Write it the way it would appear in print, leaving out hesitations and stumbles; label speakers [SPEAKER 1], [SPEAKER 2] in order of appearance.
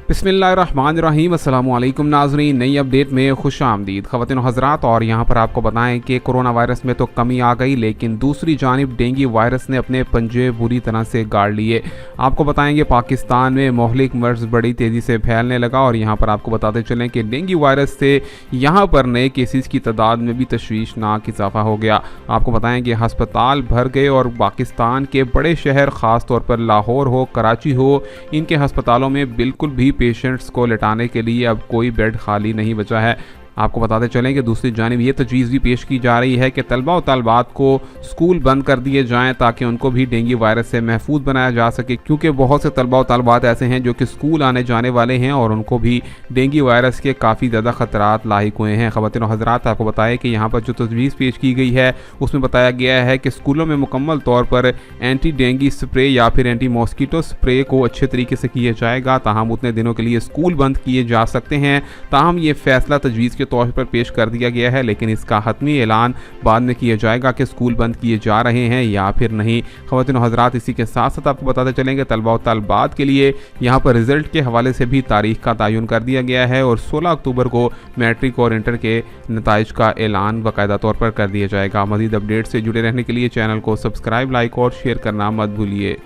[SPEAKER 1] बिस्मिल्लाहिर्रहमानिर्रहीम। अस्सलामुअलैकुम नाज़रीन, नई अपडेट में खुश आमदीद ख़वातीन और हज़रात। और यहाँ पर आपको बताएं कि कोरोना वायरस में तो कमी आ गई, लेकिन दूसरी जानिब डेंगू वायरस ने अपने पंजे बुरी तरह से गाड़ लिए। आपको बताएंगे पाकिस्तान में मोहलिक मर्ज़ बड़ी तेज़ी से फैलने लगा और यहाँ पर आपको बताते चलें कि डेंगू वायरस से यहाँ पर नए केसेस की तादाद में भी तशवीशनाक इजाफा हो गया। आपको बताएं कि हस्पताल भर गए और पाकिस्तान के बड़े शहर ख़ास तौर पर लाहौर हो, कराची हो, इनके हस्पतालों में बिल्कुल भी पेशेंट्स को लेटाने के लिए अब कोई बेड खाली नहीं बचा है। आपको बताते चलें कि दूसरी जानिब ये तजवीज़ भी पेश की जा रही है कि तलबा व तलबात को स्कूल बंद कर दिए जाएं ताकि उनको भी डेंगू वायरस से महफूज बनाया जा सके, क्योंकि बहुत से तलबा व तलबात ऐसे हैं जो कि स्कूल आने जाने वाले हैं और उनको भी डेंगू वायरस के काफ़ी ज़्यादा ख़तरात लाहिक हुए हैं। ख़वातीन और हज़रात, आपको बताएं कि यहाँ पर जो तजवीज़ पेश की गई है उसमें बताया गया है कि स्कूलों में मुकम्मल तौर पर एंटी डेंगू स्प्रे या फिर एंटी मॉस्किटो स्प्रे को अच्छे तरीके से किया जाएगा। ताहम उतने दिनों के लिए स्कूल बंद किए जा सकते हैं। ताहम ये फैसला तजवीज़ तौर पर पेश कर दिया गया है, लेकिन इसका हतमी ऐलान बाद में किया जाएगा कि स्कूल बंद किए जा रहे हैं या फिर नहीं। ख़वातीन और हज़रात, इसी के साथ साथ आपको बताते चलेंगे तलबा व तलबात के लिए यहाँ पर रिज़ल्ट के हवाले से भी तारीख का तयन कर दिया गया है और 16 अक्टूबर को मैट्रिक और इंटर के नताइज का ऐलान बाकायदा तौर पर कर दिया जाएगा। मज़ीद अपडेट से जुड़े रहने के लिए चैनल को सब्सक्राइब, लाइक और शेयर करना मत भूलिए।